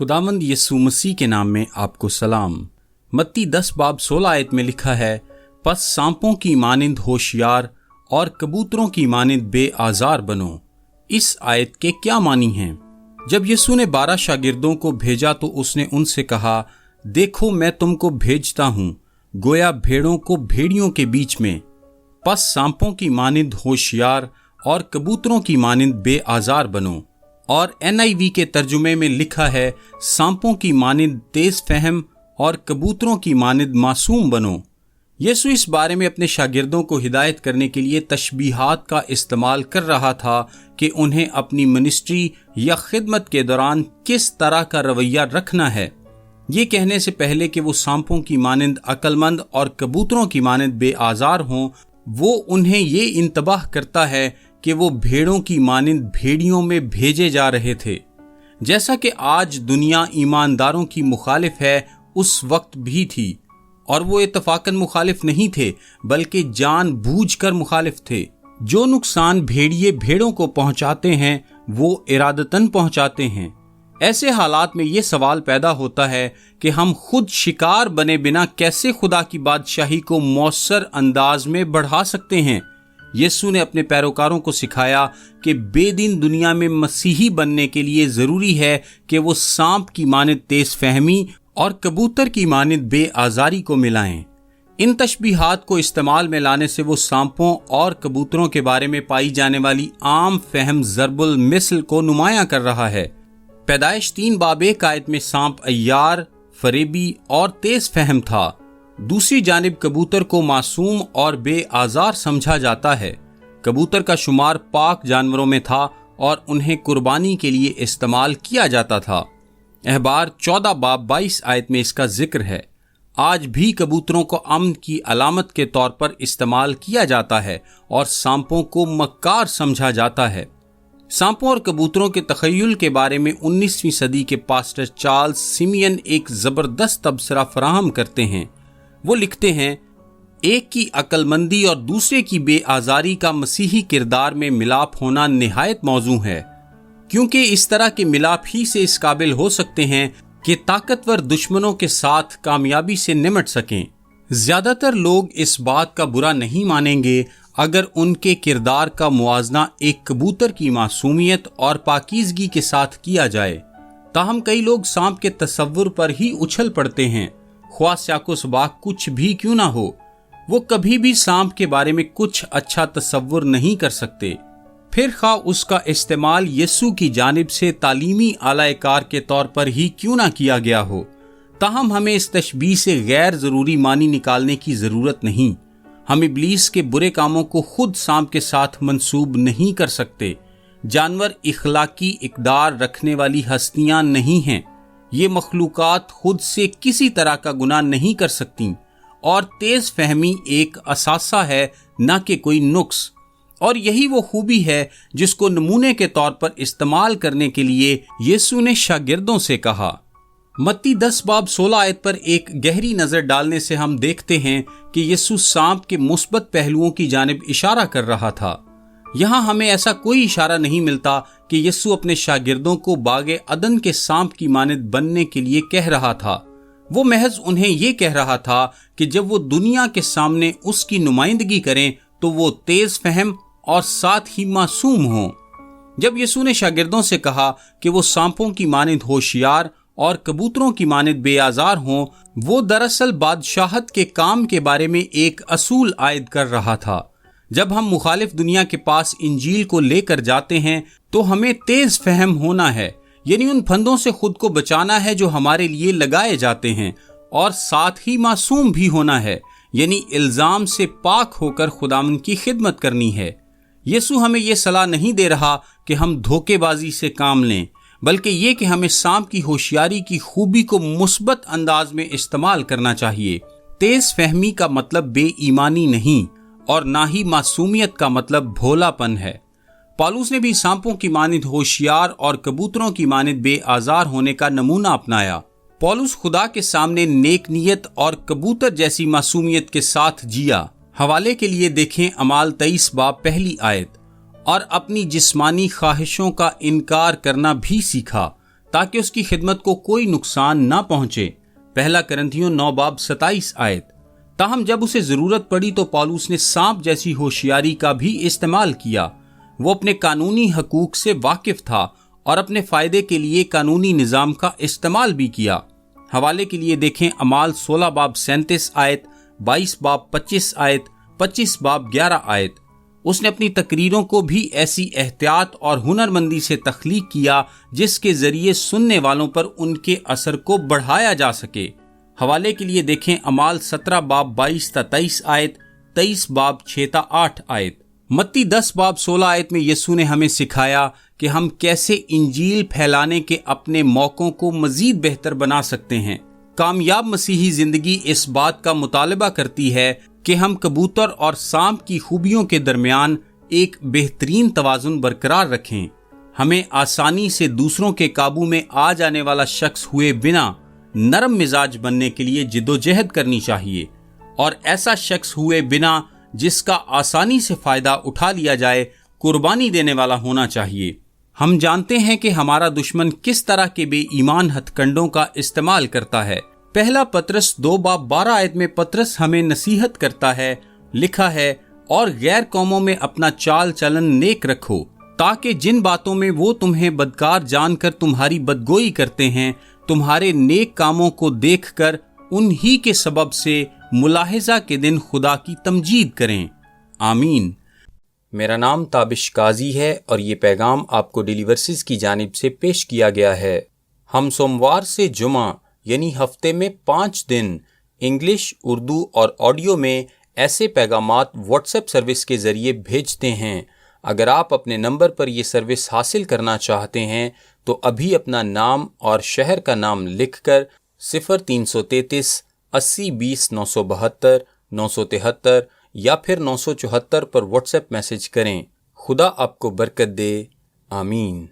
खुदावंद यीशु मसीह के नाम में आपको सलाम। मत्ती 10:16 आयत में लिखा है, पस सांपों की मानिंद होशियार और कबूतरों की मानिंद बेआजार बनो। इस आयत के क्या मानी हैं? जब यीशु ने 12 शागिर्दों को भेजा तो उसने उनसे कहा, देखो मैं तुमको भेजता हूँ गोया भेड़ों को भेड़ियों के बीच में। पस सांपों की मानिंद होशियार और कबूतरों की मानिंद बेआजार बनो। और NIV के तर्जुमे में लिखा है, सांपों की मानिंद तेज फहम और कबूतरों की मानिंद मासूम बनो। यीशु इस बारे में अपने शागिर्दों को हिदायत करने के लिए तशबीहात का इस्तेमाल कर रहा था कि उन्हें अपनी मिनिस्ट्री या खिदमत के दौरान किस तरह का रवैया रखना है। ये कहने से पहले कि वो सांपों की मानिंद अक्लमंद और कबूतरों की मानिंद बेआजार हों, वो उन्हें ये इंतबाह करता है कि वो भेड़ों की मानिंद भेड़ियों में भेजे जा रहे थे। जैसा कि आज दुनिया ईमानदारों की मुखालिफ है, उस वक्त भी थी। और वो इत्तफाकन मुखालिफ नहीं थे, बल्कि जानबूझकर मुखालिफ थे। जो नुकसान भेड़िए भेड़ों को पहुंचाते हैं, वो इरादतन पहुंचाते हैं। ऐसे हालात में ये सवाल पैदा होता है कि हम खुद शिकार बने बिना कैसे खुदा की बादशाही को मौसर अंदाज में बढ़ा सकते हैं। यीशु ने अपने पैरोकारों को सिखाया कि बेदीन दुनिया में मसीही बनने के लिए जरूरी है कि वो सांप की मानिंद तेज फहमी और कबूतर की मानिंद बेआजारी को मिलाएं। इन तशबीहात को इस्तेमाल में लाने से वो सांपों और कबूतरों के बारे में पाई जाने वाली आम फहम ज़रबुल मिसल को नुमायां कर रहा है। पैदाइश 3:1 आयत में सांप अय्यार, फरेबी और तेज फहम था। दूसरी जानिब कबूतर को मासूम और बेआजार समझा जाता है। कबूतर का शुमार पाक जानवरों में था और उन्हें कुर्बानी के लिए इस्तेमाल किया जाता था। अहबार 14:22 आयत में इसका जिक्र है। आज भी कबूतरों को अमन की अलामत के तौर पर इस्तेमाल किया जाता है और सांपों को मक्कार समझा जाता है। सांपों और कबूतरों के तखय्युल के बारे में 19वीं सदी के पास्टर चार्ल्स सिमियन एक जबरदस्त तबसरा फराहम करते हैं। वो लिखते हैं, एक की अक्लमंदी और दूसरे की बेआजारी का मसीही किरदार में मिलाप होना निहायत मौजू है, क्योंकि इस तरह के मिलाप ही से इस काबिल हो सकते हैं कि ताकतवर दुश्मनों के साथ कामयाबी से निमट सकें। ज्यादातर लोग इस बात का बुरा नहीं मानेंगे अगर उनके किरदार का मुआजना एक कबूतर की मासूमियत और पाकीज़गी के साथ किया जाए। ताहम कई लोग सांप के तसव्वुर पर ही उछल पड़ते हैं, ख्वाह स्याको सबाक कुछ भी क्यों ना हो। वो कभी भी सांप के बारे में कुछ अच्छा तसव्वुर नहीं कर सकते, फिर खा उसका इस्तेमाल यीशु की जानिब से तालीमी आलाकार के तौर पर ही क्यों ना किया गया हो। ताहम हमें इस तशबीह से गैर जरूरी मानी निकालने की जरूरत नहीं। हम इब्लीस के बुरे कामों को खुद सांप के साथ मंसूब नहीं कर सकते। जानवर इखलाकी इकदार रखने वाली हस्तियां नहीं हैं। ये मखलूकात खुद से किसी तरह का गुनाह नहीं कर सकती और तेज फहमी एक असासा है, न कि कोई नुक्स। और यही वो खूबी है जिसको नमूने के तौर पर इस्तेमाल करने के लिए यीशु ने शागिर्दों से कहा। मत्ती 10:16 आयत पर एक गहरी नजर डालने से हम देखते हैं कि यीशु सांप के मुस्बत पहलुओं की जानिब इशारा कर रहा था। यहाँ हमें ऐसा कोई इशारा नहीं मिलता कि यीशु अपने शागिर्दों को बागे अदन के सांप की मानिंद बनने के लिए कह रहा था। वो महज उन्हें ये कह रहा था कि जब वो दुनिया के सामने उसकी नुमाइंदगी करें तो वो तेज फहम और साथ ही मासूम हों। जब यीशु ने शागिर्दों से कहा कि वो सांपों की मानिंद होशियार और कबूतरों की मानिंद बेआजार हों, वो दरअसल बादशाहत के काम के बारे में एक असूल आयद कर रहा था। जब हम मुखालिफ दुनिया के पास इंजील को लेकर जाते हैं तो हमें तेज फहम होना है, यानी उन फंदों से खुद को बचाना है जो हमारे लिए लगाए जाते हैं, और साथ ही मासूम भी होना है, यानी इल्जाम से पाक होकर खुदावंद की खिदमत करनी है। यीशु हमें यह सलाह नहीं दे रहा कि हम धोखेबाजी से काम लें, बल्कि ये कि हमें सांप की होशियारी की खूबी को मुस्बत अंदाज में इस्तेमाल करना चाहिए। तेज फहमी का मतलब बेईमानी नहीं और ना ही मासूमियत का मतलब भोलापन है। पौलुस ने भी सांपों की मानिंद होशियार और कबूतरों की मानिंद बेआजार होने का नमूना अपनाया। पौलुस खुदा के सामने नेक नियत और कबूतर जैसी मासूमियत के साथ जिया। हवाले के लिए देखें अमाल 23:1 आयत। और अपनी जिस्मानी ख्वाहिशों का इनकार करना भी सीखा, تاکہ اس کی خدمت کو کوئی نقصان نہ پہنچے۔ پہلا کرنتھیوں 9 باب 27 آیت۔ تاہم جب اسے ضرورت پڑی تو پالوس نے سانپ جیسی ہوشیاری کا بھی استعمال کیا۔ وہ اپنے قانونی حقوق سے واقف تھا اور اپنے فائدے کے لیے قانونی نظام کا استعمال بھی کیا۔ حوالے کے لیے دیکھیں اعمال 16 باب 37 آیت، 22 باب 25 آیت، 25 باب 11 آیت۔ اس نے اپنی تقریروں کو بھی ایسی احتیاط اور ہنرمندی سے تخلیق کیا جس کے ذریعے سننے والوں پر ان کے اثر کو بڑھایا جا سکے۔ حوالے کے لیے دیکھیں اعمال 17 باب 22 تا 23 آیت، 23 باب 6 تا 8 آیت۔ متی 10 باب 16 آیت میں یسوع نے ہمیں سکھایا کہ ہم کیسے انجیل پھیلانے کے اپنے موقعوں کو مزید بہتر بنا سکتے ہیں۔ کامیاب مسیحی زندگی اس بات کا مطالبہ کرتی ہے کہ ہم کبوتر اور سانپ کی خوبیوں کے درمیان ایک بہترین توازن برقرار رکھیں۔ ہمیں آسانی سے دوسروں کے قابو میں آ جانے والا شخص ہوئے بنا نرم مزاج بننے کے لیے جدوجہد کرنی چاہیے، اور ایسا شخص ہوئے بنا جس کا آسانی سے فائدہ اٹھا لیا جائے قربانی دینے والا ہونا چاہیے۔ ہم جانتے ہیں کہ ہمارا دشمن کس طرح کے بے ایمان ہتھ کنڈوں کا استعمال کرتا ہے۔ پہلا پطرس 2 باب 12 آیت میں پطرس ہمیں نصیحت کرتا ہے، لکھا ہے، اور غیر قوموں میں اپنا چال چلن نیک رکھو، تاکہ جن باتوں میں وہ تمہیں بدکار جان کر تمہاری بدگوئی کرتے ہیں، تمہارے نیک کاموں کو دیکھ کر انہی کے سبب سے ملاحظہ کے دن خدا کی تمجید کریں۔ آمین۔ میرا نام تابش قاضی ہے اور یہ پیغام آپ کو ڈیلی ورسز کی جانب سے پیش کیا گیا ہے۔ ہم سوموار سے جمعہ یعنی ہفتے میں 5 دن انگلش، اردو اور آڈیو میں ایسے پیغامات واٹس ایپ سروس کے ذریعے بھیجتے ہیں۔ اگر آپ اپنے نمبر پر یہ سروس حاصل کرنا چاہتے ہیں تو ابھی اپنا نام اور شہر کا نام لکھ کر 0333 80 20 972 973 یا پھر 974 پر واٹس ایپ میسج کریں۔ خدا آپ کو برکت دے۔ آمین۔